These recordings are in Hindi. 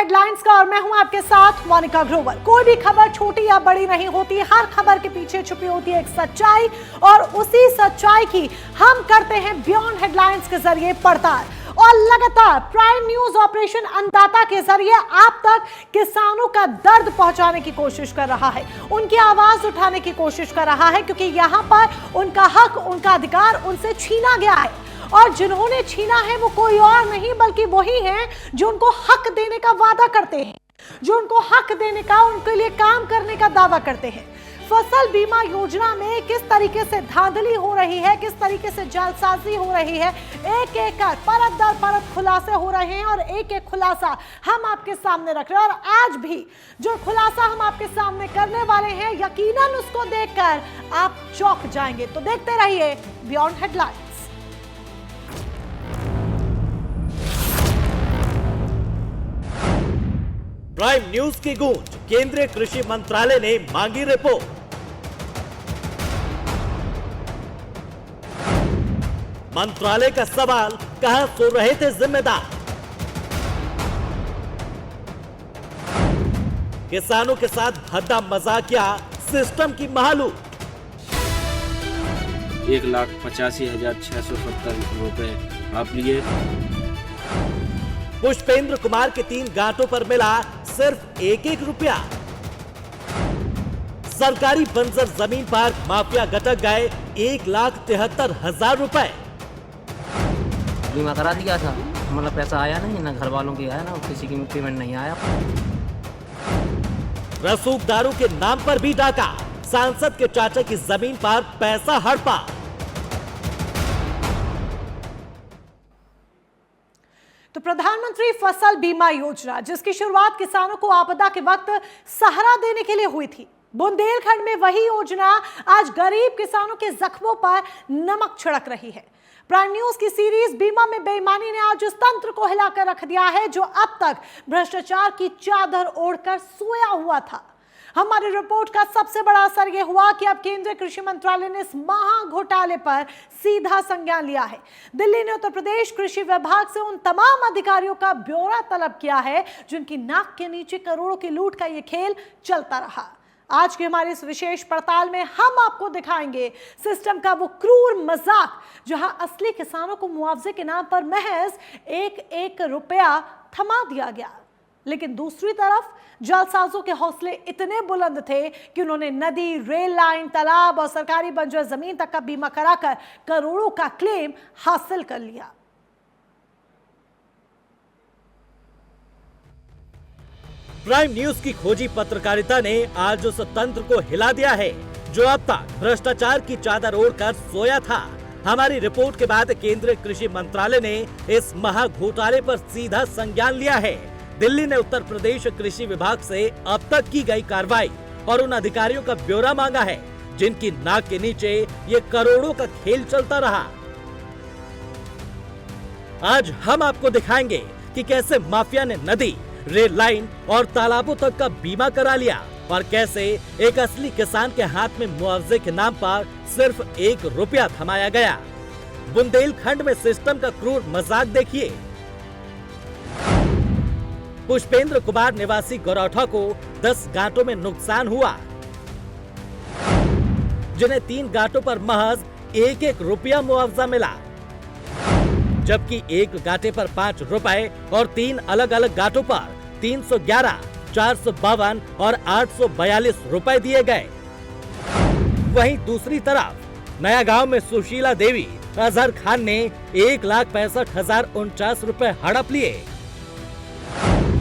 हेडलाइंस का और मैं हूं आपके साथ मोनिका ग्रोवर। कोई भी खबर छोटी या बड़ी नहीं होती, हर खबर के पीछे छुपी होती है एक सच्चाई और उसी सच्चाई की हम करते हैं बियॉन्ड हेडलाइंस के जरिए पड़ताल और लगातार प्राइम न्यूज ऑपरेशन अन्नदाता के जरिए आप तक किसानों का दर्द पहुंचाने की कोशिश कर रहा है, उनकी आवाज उठाने की कोशिश कर रहा है, क्योंकि यहां पर उनका हक, उनका अधिकार उनसे छीना गया है और जिन्होंने छीना है वो कोई और नहीं बल्कि वही हैं जो उनको हक देने का वादा करते हैं, जो उनको हक देने का, उनके लिए काम करने का दावा करते हैं। फसल बीमा योजना में किस तरीके से धांधली हो रही है, किस तरीके से जालसाजी हो रही है, एक एक कर परत दर परत खुलासे हो रहे हैं और एक एक खुलासा हम आपके सामने रख रहे हैं। और आज भी जो खुलासा हम आपके सामने करने वाले हैं, यकीनन उसको देखकर आप चौंक जाएंगे। तो देखते रहिए बियॉन्ड हेडलाइंस। प्राइम न्यूज की गूंज, केंद्रीय कृषि मंत्रालय ने मांगी रिपोर्ट। मंत्रालय का सवाल, कहां सो रहे थे जिम्मेदार? किसानों के साथ भद्दा मजाकिया, सिस्टम की महालू। 1,85,670 रुपए आप लिए। पुष्पेंद्र कुमार के 3 गांठों पर मिला सिर्फ 1-1 रुपया। सरकारी बंजर जमीन पर माफिया गटक गए 1,73,000 रुपए। बीमा करा दिया था, मतलब पैसा आया नहीं, ना घर वालों की आया, ना किसी की पेमेंट नहीं आया। रसूखदारों के नाम पर भी डाका, सांसद के चाचा की जमीन पर पैसा हड़पा। तो प्रधानमंत्री फसल बीमा योजना, जिसकी शुरुआत किसानों को आपदा के वक्त सहारा देने के लिए हुई थी, बुंदेलखंड में वही योजना आज गरीब किसानों के जख्मों पर नमक छिड़क रही है। प्राइम न्यूज की सीरीज बीमा में बेईमानी ने आज उस तंत्र को हिलाकर रख दिया है जो अब तक भ्रष्टाचार की चादर ओढ़कर सोया हुआ था। हमारी रिपोर्ट का सबसे बड़ा असर यह हुआ कि अब केंद्रीय कृषि मंत्रालय ने इस महा घोटाले पर सीधा संज्ञान लिया है। दिल्ली ने उत्तर प्रदेश कृषि विभाग से उन तमाम अधिकारियों का ब्यौरा तलब किया है जिनकी नाक के नीचे करोड़ों की लूट का यह खेल चलता रहा। आज की हमारी इस विशेष पड़ताल में हम आपको दिखाएंगे सिस्टम का वो क्रूर मजाक, जहां असली किसानों को मुआवजे के नाम पर महज 1-1 रुपया थमा दिया गया, लेकिन दूसरी तरफ जालसाजों के हौसले इतने बुलंद थे कि उन्होंने नदी, रेल लाइन, तालाब और सरकारी बंजर जमीन तक का बीमा कराकर करोड़ों का क्लेम हासिल कर लिया। प्राइम न्यूज की खोजी पत्रकारिता ने आज उस तंत्र को हिला दिया है जो अब तक भ्रष्टाचार की चादर ओढ़कर सोया था। हमारी रिपोर्ट के बाद केंद्रीय कृषि मंत्रालय ने इस महा घोटाले पर सीधा संज्ञान लिया है। दिल्ली ने उत्तर प्रदेश कृषि विभाग से अब तक की गई कार्रवाई और उन अधिकारियों का ब्यौरा मांगा है जिनकी नाक के नीचे ये करोड़ों का खेल चलता रहा। आज हम आपको दिखाएंगे कि कैसे माफिया ने नदी, रेल लाइन और तालाबों तक का बीमा करा लिया और कैसे एक असली किसान के हाथ में मुआवजे के नाम पर सिर्फ 1 रुपया थमाया गया। बुंदेलखंड में सिस्टम का क्रूर मजाक देखिए। पुष्पेंद्र कुमार निवासी गौरौठा को 10 गांठों में नुकसान हुआ, जिन्हें 3 गांठों पर महज 1-1 रुपया मुआवजा मिला, जबकि 1 गांठे पर 5 रुपए और 3 अलग अलग गांठों पर 311, 452 और 842 रुपए दिए गए। वहीं दूसरी तरफ नया गांव में सुशीला देवी, अजहर खान ने 1,65,049 रुपए हड़प लिए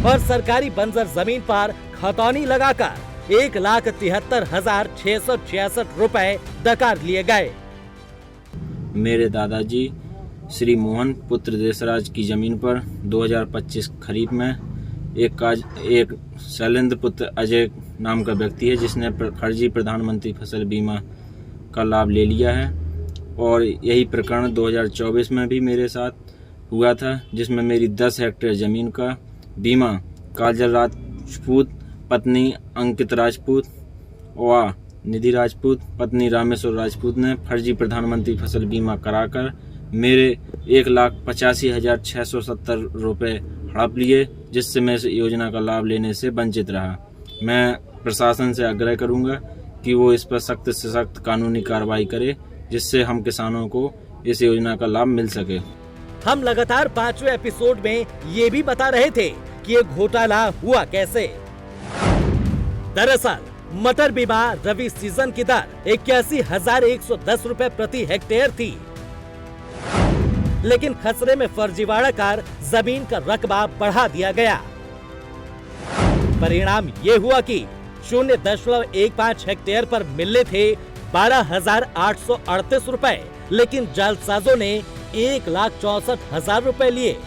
और सरकारी बंजर जमीन पर खतौनी लगाकर 1,73,666 रुपए डकार लिए गए। मेरे दादाजी श्री मोहन पुत्र देशराज की जमीन पर 2025 खरीफ में एक शैलेंद्र पुत्र अजय नाम का व्यक्ति है जिसने फर्जी प्रधानमंत्री फसल बीमा का लाभ ले लिया है और यही प्रकरण 2024 में भी मेरे साथ हुआ था, जिसमें मेरी 10 हेक्टेयर जमीन का बीमा काजल राजपूत पत्नी अंकित राजपूत व निधि राजपूत पत्नी रामेश्वर राजपूत ने फर्जी प्रधानमंत्री फसल बीमा कराकर मेरे 1,85,670 रुपये हड़प लिए जिससे मैं इस योजना का लाभ लेने से वंचित रहा। मैं प्रशासन से आग्रह करूंगा कि वो इस पर सख्त से सख्त कानूनी कार्रवाई करे, जिससे हम किसानों को इस योजना का लाभ मिल सके। हम लगातार 5वें एपिसोड में ये भी बता रहे थे कि ये घोटाला हुआ कैसे। दरअसल मटर बीमा रबी सीजन की दर 81,110 रुपए प्रति हेक्टेयर थी, लेकिन खसरे में फर्जीवाड़ा कर जमीन का रकबा बढ़ा दिया गया। परिणाम ये हुआ कि 0.15 हेक्टेयर पर मिलने थे 12,838 रुपए, लेकिन जालसाजों ने 1,64,000 रुपए लिए।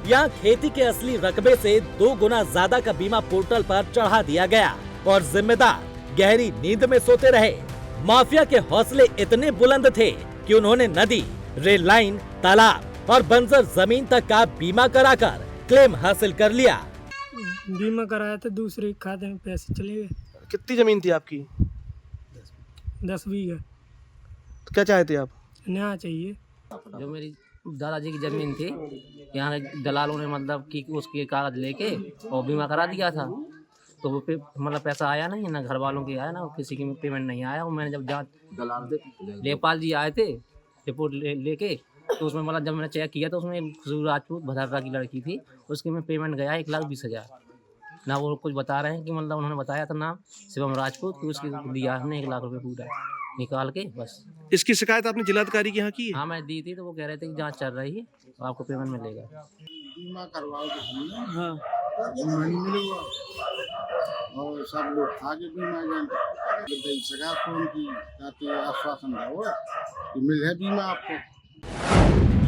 यहाँ खेती के असली रकबे से 2 गुना ज्यादा का बीमा पोर्टल पर चढ़ा दिया गया और जिम्मेदार गहरी नींद में सोते रहे। माफिया के हौसले इतने बुलंद थे कि उन्होंने नदी, रेल लाइन, तालाब और बंजर जमीन तक का बीमा कराकर क्लेम हासिल कर लिया। बीमा कराया था, दूसरे खाते में पैसे चले गए। कितनी जमीन थी आपकी? 10 बीघा। तो क्या चाहते आप? न्याय चाहिए। जो मेरी दादाजी की ज़मीन थी, यहाँ के दलालों ने मतलब कि उसके कागज लेके और बीमा करा दिया था, तो वो मतलब पैसा आया नहीं, ना घर वालों के आया, ना किसी की पेमेंट नहीं आया। और मैंने जब जांच लेपाल जी आए थे रिपोर्ट लेके, तो उसमें मतलब जब मैंने चेक किया तो उसमें खुशबू राजपूत भदरका की लड़की थी, उसकी में पेमेंट गया 1,20,000। ना वो कुछ बता रहे हैं कि मतलब उन्होंने बताया था नाम शिवम राजपूत कि उसकी दिया हमने 1 लाख रुपये पूरा निकाल के बस। इसकी शिकायत आपने जिलाधिकारी के यहाँ की है? हाँ मैं दी थी, तो वो कह रहे थे कि जांच चल रही है तो आपको पेमेंट मिलेगा। बीमा करवाओ तो हाँ। बीमा नहीं मिलेगा और सब लोग खा के बीमा एजेंट सगा फोन की जाती आश्वासन दो कि मिल है बीमा आपको।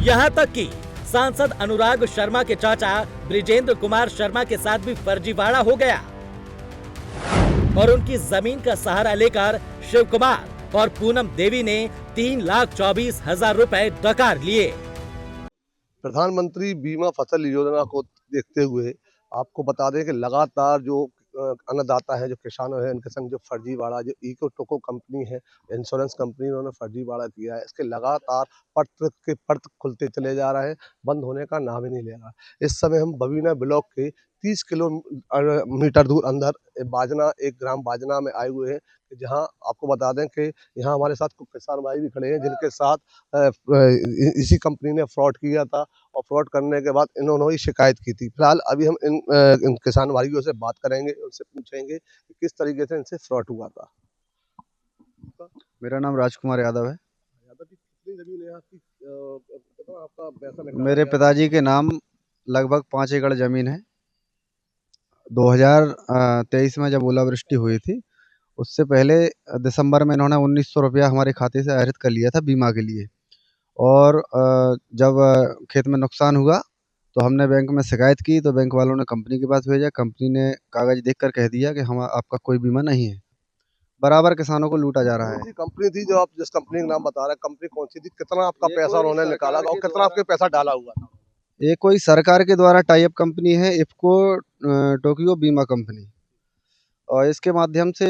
यहाँ तक कि सांसद अनुराग शर्मा के चाचा ब्रिजेंद्र कुमार शर्मा के साथ भी फर्जीवाड़ा हो गया और उनकी जमीन का सहारा लेकर शिव कुमार और पूनम देवी ने 3,24,000 रुपए डकार लिए। प्रधानमंत्री बीमा फसल योजना को देखते हुए आपको बता दें कि लगातार जो अन्नदाता है, जो किसान है, इनके संग जो फर्जीवाड़ा, जो इको टोको कंपनी है, इंश्योरेंस कंपनी, उन्होंने फर्जीवाड़ा किया है, इसके लगातार पर्त खुलते चले जा रहे हैं, बंद होने का नाम ही नहीं ले रहा। इस समय हम बबीना ब्लॉक के 30 किलोमीटर दूर अंदर बाजना, एक ग्राम बाजना में आए हुए हैं, जहां आपको बता दें कि यहाँ हमारे साथ कुछ किसान भाई भी खड़े हैं, जिनके साथ इसी कंपनी ने फ्रॉड किया था और फ्रॉड करने के बाद इन्होंने ही शिकायत की थी। फिलहाल अभी हम इन किसान भाइयों से बात करेंगे, उनसे पूछेंगे कि किस तरीके से इनसे फ्रॉड हुआ था। मेरा नाम राजकुमार यादव है। यादव जी, कितनी जमीन है आपकी? कितना आपका पैसा निकाला? मेरे पिताजी के नाम लगभग 5 एकड़ ज़मीन है। 2023 में जब ओलावृष्टि हुई थी, उससे पहले दिसंबर में इन्होंने 1,900 रुपया हमारे खाते से आहरित कर लिया था बीमा के लिए। और जब खेत में नुकसान हुआ तो हमने बैंक में शिकायत की, तो बैंक वालों ने कंपनी के पास भेजा। कंपनी ने कागज़ देखकर कह दिया कि हम आपका कोई बीमा नहीं है। बराबर किसानों को लूटा जा रहा है। कंपनी थी जो आप जिस कंपनी का नाम बता रहे हैं, कंपनी कौन सी थी? कितना आपका पैसा उन्होंने निकाला और कितना आपके पैसा डाला हुआ था? ये कोई सरकार के द्वारा टाई अप कंपनी है, इफको टोक्यो बीमा कंपनी, और इसके माध्यम से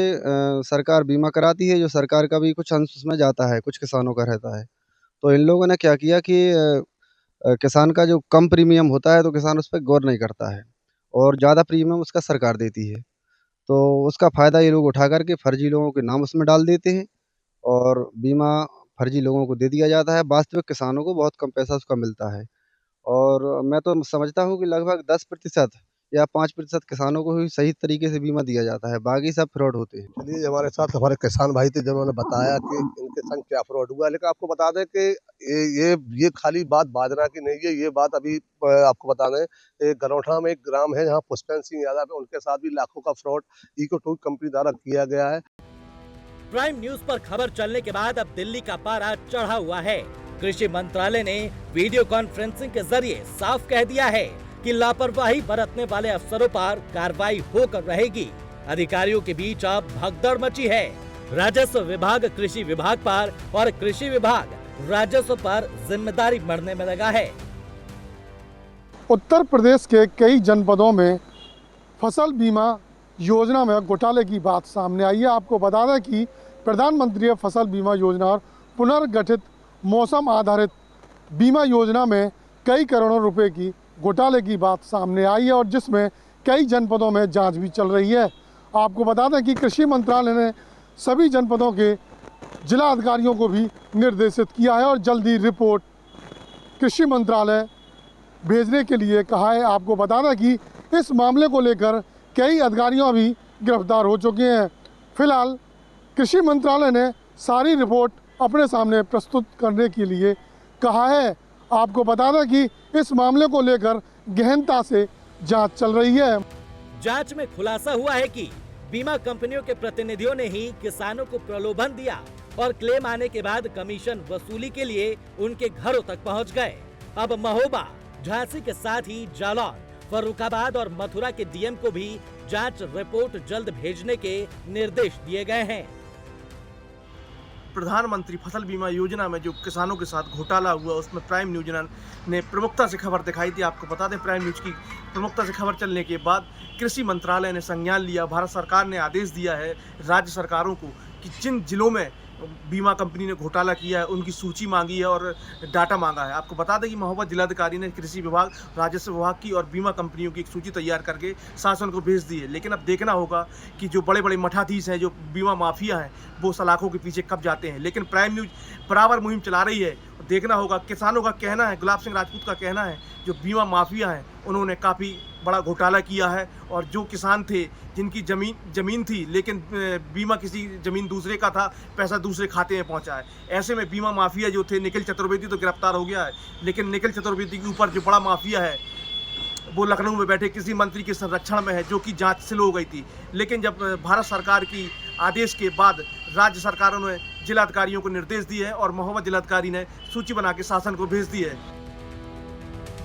सरकार बीमा कराती है। जो सरकार का भी कुछ अंश उसमें जाता है, कुछ किसानों का रहता है। तो इन लोगों ने क्या किया कि किसान का जो कम प्रीमियम होता है तो किसान उस पर गौर नहीं करता है, और ज़्यादा प्रीमियम उसका सरकार देती है। तो उसका फ़ायदा ये लोग उठा करके फर्जी लोगों के नाम उसमें डाल देते हैं और बीमा फर्जी लोगों को दे दिया जाता है। वास्तविक किसानों को बहुत कम पैसा उसका मिलता है। और मैं तो समझता हूँ कि लगभग 10% या 5% किसानों को ही सही तरीके से बीमा दिया जाता है, बाकी सब फ्रॉड होते हैं। चलिए, हमारे साथ हमारे किसान भाई थे जिन्होंने बताया कि इनके संग क्या फ्रॉड हुआ। लेकिन आपको बता दें कि ये खाली बात बाजना की नहीं है, ये बात अभी आपको बता दें गरौठा में एक ग्राम है जहाँ पुष्पेंद्र सिंह यादव है, उनके साथ भी लाखों का फ्रॉड इको टोक कंपनी द्वारा किया गया है। प्राइम न्यूज पर खबर चलने के बाद अब दिल्ली का पारा चढ़ा हुआ है। कृषि मंत्रालय ने वीडियो कॉन्फ्रेंसिंग के जरिए साफ कह दिया है कि लापरवाही बरतने वाले अफसरों पर कार्रवाई होकर रहेगी। अधिकारियों के बीच अब भगदड़ मची है। राजस्व विभाग कृषि विभाग पर और कृषि विभाग राजस्व पर जिम्मेदारी बढ़ने में लगा है। उत्तर प्रदेश के कई जनपदों में फसल बीमा योजना में घोटाले की बात सामने आई है। आपको बता दें कि प्रधानमंत्री फसल बीमा योजना और पुनर्गठित मौसम आधारित बीमा योजना में कई करोड़ों रुपए की घोटाले की बात सामने आई है और जिसमें कई जनपदों में जांच भी चल रही है। आपको बता दें कि कृषि मंत्रालय ने सभी जनपदों के जिला अधिकारियों को भी निर्देशित किया है और जल्दी रिपोर्ट कृषि मंत्रालय भेजने के लिए कहा है। आपको बता दें कि इस मामले को लेकर कई अधिकारियों भी गिरफ्तार हो चुके हैं। फिलहाल कृषि मंत्रालय ने सारी रिपोर्ट अपने सामने प्रस्तुत करने के लिए कहा है। आपको बता दें कि इस मामले को लेकर गहनता से जांच चल रही है। जांच में खुलासा हुआ है कि बीमा कंपनियों के प्रतिनिधियों ने ही किसानों को प्रलोभन दिया और क्लेम आने के बाद कमीशन वसूली के लिए उनके घरों तक पहुंच गए। अब महोबा, झांसी के साथ ही जालौन, फर्रुखाबाद और मथुरा के डीएम को भी जांच रिपोर्ट जल्द भेजने के निर्देश दिए गए हैं। प्रधानमंत्री फसल बीमा योजना में जो किसानों के साथ घोटाला हुआ उसमें प्राइम न्यूज ने प्रमुखता से खबर दिखाई थी। आपको बता दें, प्राइम न्यूज की प्रमुखता से खबर चलने के बाद कृषि मंत्रालय ने संज्ञान लिया। भारत सरकार ने आदेश दिया है राज्य सरकारों को कि जिन जिलों में बीमा कंपनी ने घोटाला किया है उनकी सूची मांगी है और डाटा मांगा है। आपको बता दें कि महोबा जिलाधिकारी ने कृषि विभाग, राजस्व विभाग की और बीमा कंपनियों की एक सूची तैयार करके शासन को भेज दी है। लेकिन अब देखना होगा कि जो बड़े बड़े मठाधीश हैं, जो बीमा माफिया हैं, वो सलाखों के पीछे कब जाते हैं। लेकिन प्राइम न्यूज बराबर मुहिम चला रही है। देखना होगा, किसानों का कहना है, गुलाब सिंह राजपूत का कहना है, जो बीमा माफिया हैं उन्होंने काफ़ी बड़ा घोटाला किया है और जो किसान थे जिनकी जमीन थी लेकिन बीमा किसी जमीन दूसरे का था, पैसा दूसरे खाते में पहुंचा है। ऐसे में बीमा माफिया जो थे, निखिल चतुर्वेदी तो गिरफ्तार हो गया है, लेकिन निखिल चतुर्वेदी के ऊपर जो बड़ा माफिया है वो लखनऊ में बैठे किसी मंत्री के संरक्षण में है, जो कि जांच स्लो हो गई थी। लेकिन जब भारत सरकार की आदेश के बाद राज्य सरकारों ने जिलाधिकारियों को निर्देश दिए हैं और महोबा जिलाधिकारी ने सूची बना के शासन को भेज दी है।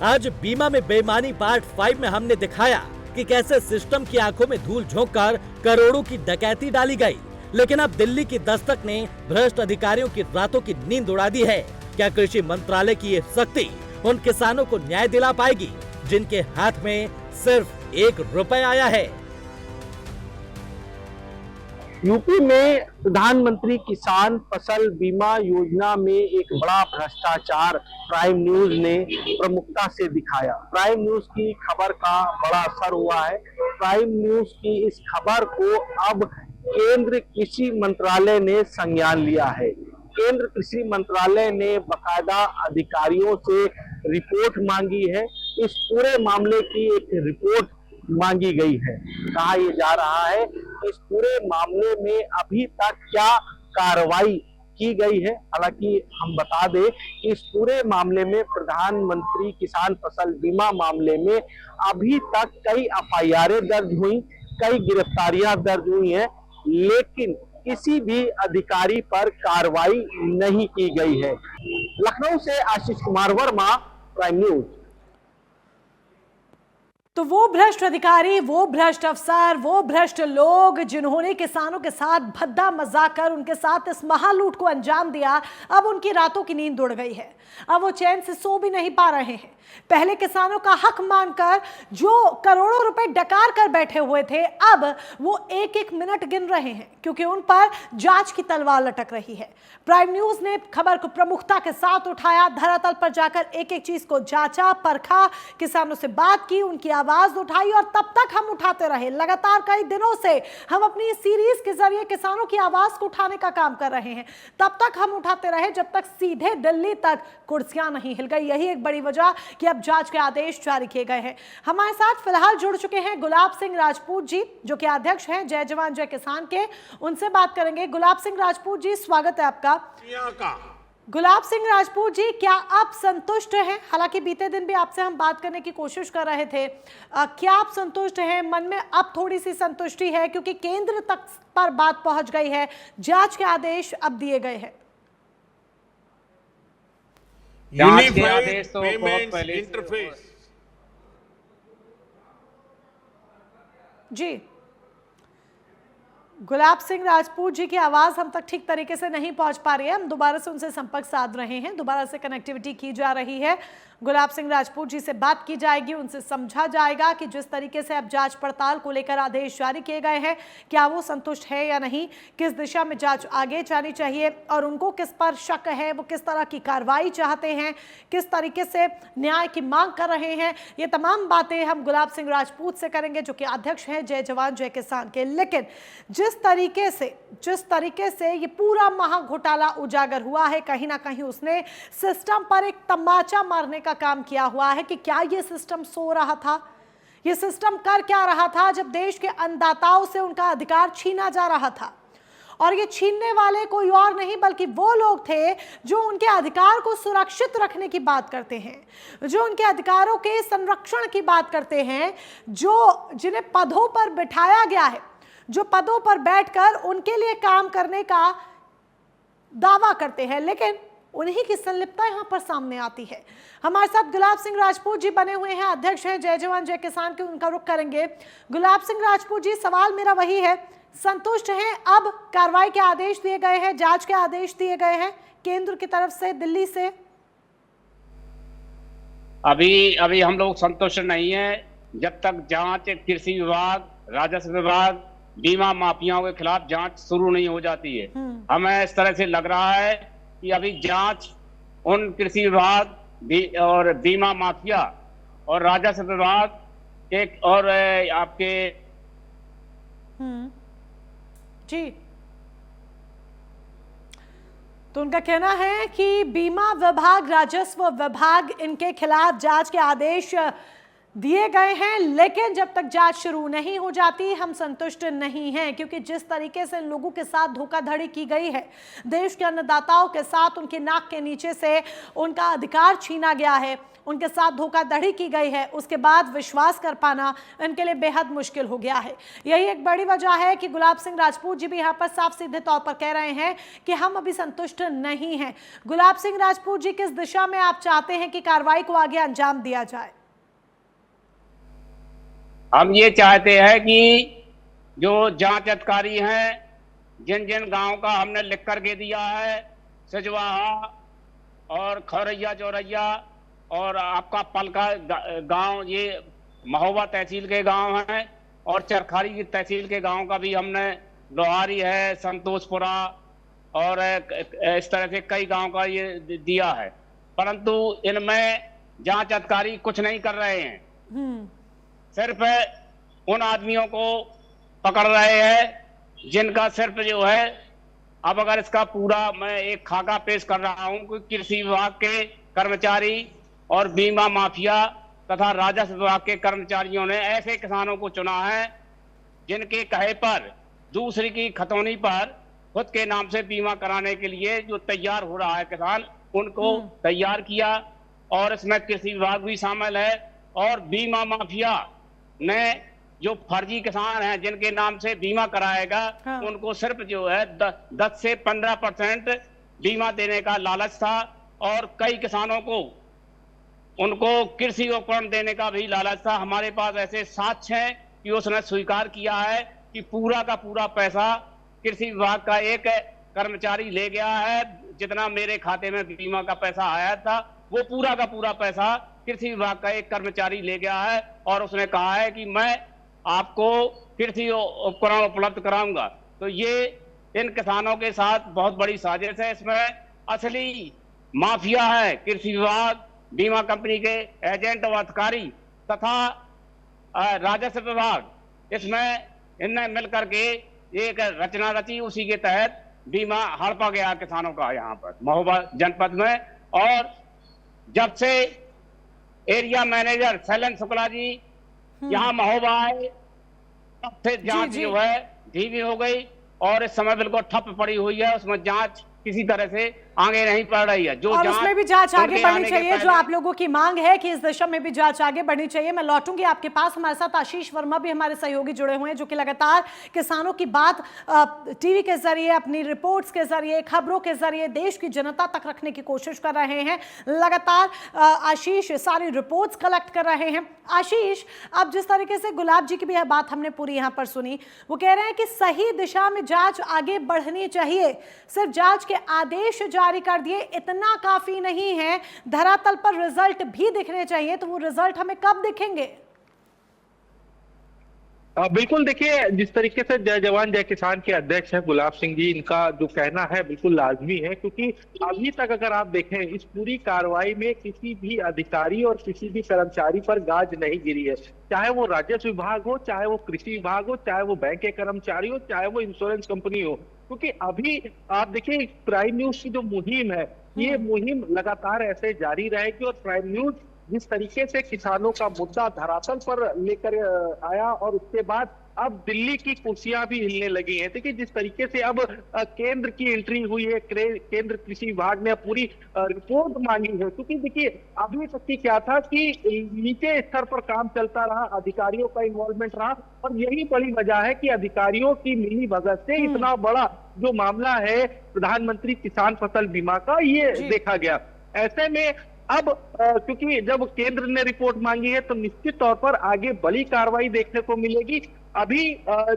आज बीमा में बेईमानी पार्ट 5 में हमने दिखाया कि कैसे सिस्टम की आंखों में धूल झोंककर करोड़ों की डकैती डाली गई। लेकिन अब दिल्ली की दस्तक ने भ्रष्ट अधिकारियों की रातों की नींद उड़ा दी है। क्या कृषि मंत्रालय की ये सख्ती उन किसानों को न्याय दिला पाएगी जिनके हाथ में सिर्फ 1 रुपया आया है? यूपी में प्रधानमंत्री किसान फसल बीमा योजना में एक बड़ा भ्रष्टाचार प्राइम न्यूज ने प्रमुखता से दिखाया। प्राइम न्यूज की खबर का बड़ा असर हुआ है। प्राइम न्यूज की इस खबर को अब केंद्र कृषि मंत्रालय ने संज्ञान लिया है। केंद्र कृषि मंत्रालय ने बाकायदा अधिकारियों से रिपोर्ट मांगी है। इस पूरे मामले की एक रिपोर्ट मांगी गई है। कहा यह जा रहा है कि इस पूरे मामले में अभी तक क्या कार्रवाई की गई है। हालांकि हम बता दें कि इस पूरे मामले में प्रधानमंत्री किसान फसल बीमा मामले में अभी तक कई एफआईआर दर्ज हुई, कई गिरफ्तारियां दर्ज हुई हैं, लेकिन किसी भी अधिकारी पर कार्रवाई नहीं की गई है। लखनऊ से आशीष कुमार वर्मा, प्राइम न्यूज। तो वो भ्रष्ट अधिकारी, वो भ्रष्ट अफसर, वो भ्रष्ट लोग जिन्होंने किसानों के साथ भद्दा मजाक कर उनके साथ इस महालूट को अंजाम दिया, अब उनकी रातों की नींद उड़ गई है। अब वो चैन से सो भी नहीं पा रहे हैं। पहले किसानों का हक मांगकर जो करोड़ों रुपए डकार कर बैठे हुए थे, अब वो एक एक मिनट गिन रहे हैं क्योंकि उन पर जांच की तलवार लटक रही है। प्राइम न्यूज ने खबर को प्रमुखता के साथ उठाया, धरातल पर जाकर एक एक चीज को जांचा, परखा, किसानों से बात की, उनकी आवाज उठाई और तब तक हम उठाते रहे। लगातार कई दिनों से हम अपनी सीरीज के जरिए किसानों की आवाज को उठाने का काम कर रहे हैं। तब तक हम उठाते रहे जब तक सीधे दिल्ली तक कुर्सियां नहीं हिल गई। यही एक बड़ी वजह कि अब जांच के आदेश जारी किए गए हैं। हमारे साथ फिलहाल जुड़ चुके हैं गुलाब सिंह राजपूत जी, जो कि अध्यक्ष हैं जय जवान जय किसान के। उनसे बात करेंगे। गुलाब सिंह राजपूत जी, स्वागत है आपका। गुलाब सिंह राजपूत जी, क्या आप संतुष्ट हैं? हालांकि बीते दिन भी आपसे हम बात करने की कोशिश कर रहे थे, क्या आप संतुष्ट हैं? मन में अब थोड़ी सी संतुष्टि है क्योंकि केंद्र तक पर बात पहुंच गई है, जांच के आदेश अब दिए गए हैं। Unified payments interface. जी, गुलाब सिंह राजपूत जी की आवाज हम तक ठीक तरीके से नहीं पहुंच पा रही है। हम दोबारा से उनसे संपर्क साध रहे हैं, दोबारा से कनेक्टिविटी की जा रही है। गुलाब सिंह राजपूत जी से बात की जाएगी, उनसे समझा जाएगा कि जिस तरीके से अब जांच पड़ताल को लेकर आदेश जारी किए गए हैं, क्या वो संतुष्ट है या नहीं, किस दिशा में जांच आगे जानी चाहिए और उनको किस पर शक है, वो किस तरह की कार्रवाई चाहते हैं, किस तरीके से न्याय की मांग कर रहे हैं। ये तमाम बातें हम गुलाब सिंह राजपूत से करेंगे, जो कि अध्यक्ष हैं जय जवान जय किसान के। लेकिन जिस तरीके से ये पूरा महा घोटाला उजागर हुआ है, कहीं ना कहीं उसने सिस्टम पर एक तमाचा मारने का काम किया हुआ है कि क्या ये सिस्टम सो रहा था, ये सिस्टम कर क्या रहा था जब देश के अन्नदाताओं से उनका अधिकार छीना जा रहा था। और ये छीनने वाले कोई और नहीं बल्कि वो लोग थे जो उनके अधिकार को सुरक्षित रखने की बात करते हैं, जो उनके अधिकारों के संरक्षण की बात करते हैं, जो जिन्हें पदों पर बिठाया गया है, जो पदों पर बैठकर उनके लिए काम करने का दावा करते हैं, लेकिन उन्हीं की संलिप्तता यहां पर सामने आती है। हमारे साथ गुलाब सिंह राजपूत जी बने हुए हैं, अध्यक्ष हैं जय जवान जय किसान के, उनका रुख करेंगे। गुलाब सिंह राजपूत जी, सवाल मेरा वही है, संतुष्ट हैं अब कार्रवाई के आदेश दिए गए हैं, जांच के आदेश दिए गए हैं केंद्र की तरफ से, दिल्ली से? अभी हम लोग संतुष्ट नहीं है जब तक जांच कृषि विभाग, राजस्व विभाग, बीमा माफियाओं के खिलाफ जांच शुरू नहीं हो जाती है। हमें इस तरह से लग रहा है कि अभी जांच उन कृषि विभाग और बीमा माफिया और राजस्व विभाग एक और आपके जी, तो उनका कहना है कि बीमा विभाग, राजस्व विभाग, इनके खिलाफ जांच के आदेश दिए गए हैं, लेकिन जब तक जांच शुरू नहीं हो जाती हम संतुष्ट नहीं हैं, क्योंकि जिस तरीके से लोगों के साथ धोखाधड़ी की गई है, देश के अन्नदाताओं के साथ उनके नाक के नीचे से उनका अधिकार छीना गया है, उनके साथ धोखाधड़ी की गई है, उसके बाद विश्वास कर पाना इनके लिए बेहद मुश्किल हो गया है। यही एक बड़ी वजह है कि गुलाब सिंह राजपूत जी भी यहाँ पर साफ सीधे तौर पर कह रहे हैं कि हम अभी संतुष्ट नहीं हैं। गुलाब सिंह राजपूत जी, किस दिशा में आप चाहते हैं कि कार्रवाई को आगे अंजाम दिया जाए? हम ये चाहते हैं कि जो जांच अधिकारी हैं, जिन जिन गांव का हमने लिख करके दिया है, सिजवाहा और खौरैया चौरैया और आपका पलका गांव, ये महोबा तहसील के गांव हैं, और चरखारी की तहसील के गांव का भी हमने, लोहारी है, संतोषपुरा और इस तरह से कई गांव का ये दिया है, परंतु इनमें जांच अधिकारी कुछ नहीं कर रहे हैं। सिर्फ उन आदमियों को पकड़ रहे हैं जिनका सिर्फ जो है, अब अगर इसका पूरा मैं एक खाका पेश कर रहा हूं कि कृषि विभाग के कर्मचारी और बीमा माफिया तथा राजस्व विभाग के कर्मचारियों ने ऐसे किसानों को चुना है जिनके कहे पर दूसरी की खतौनी पर खुद के नाम से बीमा कराने के लिए जो तैयार हो रहा है किसान, उनको तैयार किया, और इसमें कृषि विभाग भी शामिल है। और बीमा माफिया ने जो फर्जी किसान हैं जिनके नाम से बीमा कराएगा, उनको सिर्फ जो है 10 से 15% बीमा देने का लालच था, और कई किसानों को उनको कृषि उपकरण देने का भी लालच था। हमारे पास ऐसे साक्ष्य हैं कि उसने स्वीकार किया है कि पूरा का पूरा पैसा कृषि विभाग का एक कर्मचारी ले गया है। जितना मेरे खाते में बीमा का पैसा आया था, वो पूरा का पूरा पैसा कृषि विभाग का एक कर्मचारी ले गया है, और उसने कहा है कि मैं आपको कृषि उपकरण उपलब्ध कराऊंगा। तो ये इन किसानों के साथ बहुत बड़ी साजिश है। इसमें असली माफिया है कृषि विभाग, बीमा कंपनी के एजेंट और अधिकारी तथा राजस्व विभाग, इसमें इनने मिलकर के एक रचना रची, उसी के तहत बीमा हड़पा गया किसानों का यहाँ पर महोबा जनपद में। और जब से एरिया मैनेजर शैलेंद्र शुक्ला जी यहाँ महोबा आए, तब से जांच जो है धीमी हो गई, और इस समय बिल्कुल ठप पड़ी हुई है। उसमें जांच किसी तरह से आगे नहीं बढ़ रही है। जो और उसमें भी जांच आगे बढ़नी चाहिए, जो आप लोगों की मांग है कि इस दिशा में भी जांच आगे बढ़नी चाहिए। मैं लौटूंगी आपके पास। हमारे साथ आशीष वर्मा भी हमारे सहयोगी जुड़े हुए हैं, जो कि लगातार किसानों की बात टीवी के जरिए, अपनी रिपोर्ट्स के जरिए, खबरों के जरिए देश की जनता तक रखने की कोशिश कर रहे हैं। लगातार आशीष सारी रिपोर्ट्स कलेक्ट कर रहे हैं। आशीष, अब जिस तरीके से गुलाब जी की भी बात हमने पूरी यहाँ पर सुनी, वो कह रहे हैं कि सही दिशा में जांच आगे बढ़नी चाहिए, सिर्फ जांच के आदेश जारी कर दिए, इतना काफी नहीं है, धरातल पर रिजल्ट भी दिखने चाहिए। तो वो रिजल्ट हमें कब दिखेंगे? बिल्कुल, देखिए जिस तरीके से जय जवान जय किसान के अध्यक्ष हैं गुलाब सिंह जी, इनका जो कहना है बिल्कुल लाजमी है, क्योंकि अभी तक अगर आप देखें इस पूरी कार्रवाई में किसी भी अधिकारी और किसी भी कर्मचारी पर गाज नहीं गिरी है, चाहे वो राजस्व विभाग हो, चाहे वो कृषि विभाग हो, चाहे वो बैंक के कर्मचारी हो, चाहे वो इंश्योरेंस कंपनी हो। क्योंकि अभी आप देखिए प्राइम न्यूज की जो मुहिम है, ये मुहिम लगातार ऐसे जारी रहेगी। और प्राइम न्यूज जिस तरीके से किसानों का मुद्दा धरातल पर लेकर आया और उसके बाद अब दिल्ली की कुर्सियां भी हिलने लगी हैं। देखिए जिस तरीके से अब केंद्र की एंट्री हुई है, केंद्र कृषि विभाग ने पूरी रिपोर्ट मांगी है, क्योंकि देखिए अभी तक की क्या था कि नीचे स्तर पर काम चलता रहा, अधिकारियों का इन्वॉल्वमेंट रहा, और यही बड़ी वजह है कि अधिकारियों की मिली भगत से इतना बड़ा जो मामला है प्रधानमंत्री किसान फसल बीमा का, ये देखा गया। ऐसे में अब क्योंकि जब केंद्र ने रिपोर्ट मांगी है तो निश्चित तौर पर आगे बड़ी कार्रवाई देखने को मिलेगी। अभी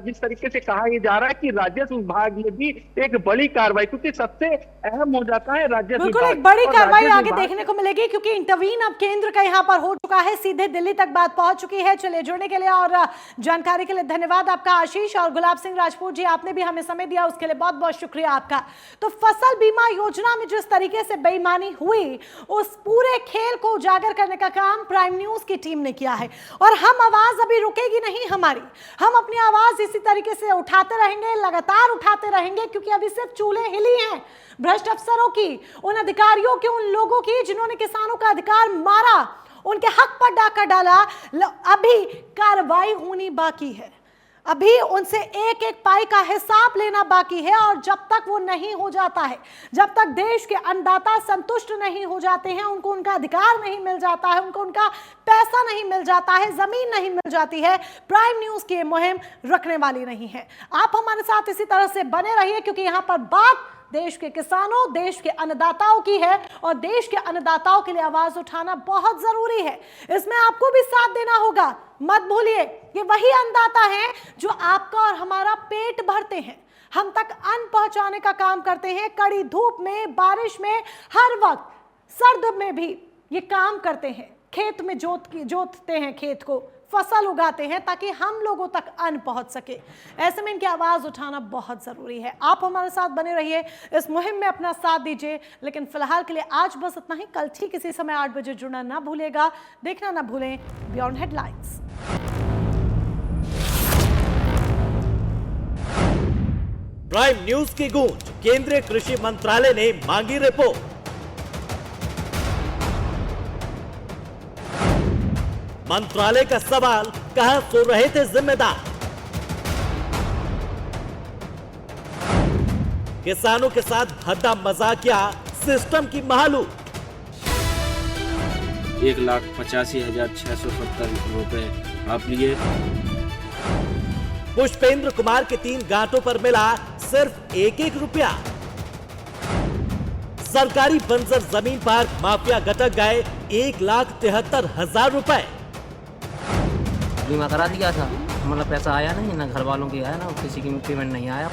जिस तरीके से कहा यह जा रहा है कि राजस्व विभाग में भी एक बड़ी कार्रवाई, क्योंकि सबसे अहम हो जाता है राजस्व बिल्कुल विभाग, एक बड़ी कार्रवाई आगे विभाग देखने को मिलेगी, क्योंकि इंटरवीन अब केंद्र का यहाँ पर हो चुका है, सीधे दिल्ली तक बात पहुंच चुकी है। चलिए, जुड़ने के लिए और जानकारी के लिए धन्यवाद आपका आशीष, और गुलाब सिंह राजपूत जी आपने भी हमें समय दिया, उसके लिए बहुत बहुत शुक्रिया आपका। तो फसल बीमा योजना में जिस तरीके से बेईमानी हुई, उस पूरे खेल को उजागर करने का काम प्राइम न्यूज की टीम ने किया है, और हम आवाज अभी रुकेगी नहीं हमारी, हम अपनी आवाज इसी तरीके से उठाते रहेंगे, लगातार उठाते रहेंगे, क्योंकि अभी सिर्फ चूल्हे हिली हैं भ्रष्ट अफसरों की, उन अधिकारियों की, उन लोगों की जिन्होंने किसानों का अधिकार मारा, उनके हक पर डाका डाला। अभी कार्रवाई होनी बाकी है, अभी उनसे एक एक पाई का हिसाब लेना बाकी है, और जब तक वो नहीं हो जाता है, जब तक देश के अन्नदाता संतुष्ट नहीं हो जाते हैं, उनको उनका अधिकार नहीं मिल जाता है, उनको उनका पैसा नहीं मिल जाता है, जमीन नहीं मिल जाती है, प्राइम न्यूज की मुहिम रुकने वाली नहीं है। आप हमारे साथ इसी तरह से बने रहिए, क्योंकि यहाँ पर बात देश के किसानों, देश के अन्नदाताओं की है, और देश के अन्नदाताओं के लिए आवाज उठाना बहुत जरूरी है। इसमें आपको भी साथ देना होगा, मत भूलिए, ये वही अन्नदाता हैं जो आपका और हमारा पेट भरते हैं, हम तक अन्न पहुंचाने का काम करते हैं, कड़ी धूप में, बारिश में, हर वक्त, सर्द में भी ये काम करते हैं, खेत में जोतते हैं, खेत को फसल उगाते हैं ताकि हम लोगों तक अन्न पहुंच सके। ऐसे में इनकी आवाज उठाना बहुत जरूरी है। आप हमारे साथ बने रहिए, इस मुहिम में अपना साथ दीजिए। लेकिन फिलहाल के लिए आज बस इतना ही। कल ठीक इसी समय 8 बजे जुड़ना ना भूलेगा, देखना ना भूलें बियॉन्ड हेडलाइंस। प्राइम न्यूज की गूंज, केंद्रीय कृषि मंत्रालय ने मांगी रिपोर्ट। मंत्रालय का सवाल, कहां सो रहे थे जिम्मेदार? किसानों के साथ भद्दा मजाकिया, सिस्टम की महालू। 1,85,670 रुपए आप लिए। पुष्पेंद्र कुमार के 3 गांठों पर मिला सिर्फ 1-1 रुपया। सरकारी बंजर जमीन पर माफिया गटक गए 1,73,000 रुपए। बीमा करा दिया था, मतलब पैसा आया नहीं, ना घर वालों की आया, ना किसी की पेमेंट नहीं आया।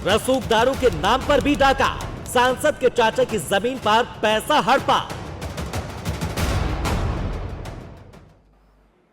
रसूखदारों के नाम पर भी डाका, सांसद के चाचा की जमीन पर पैसा हड़पा।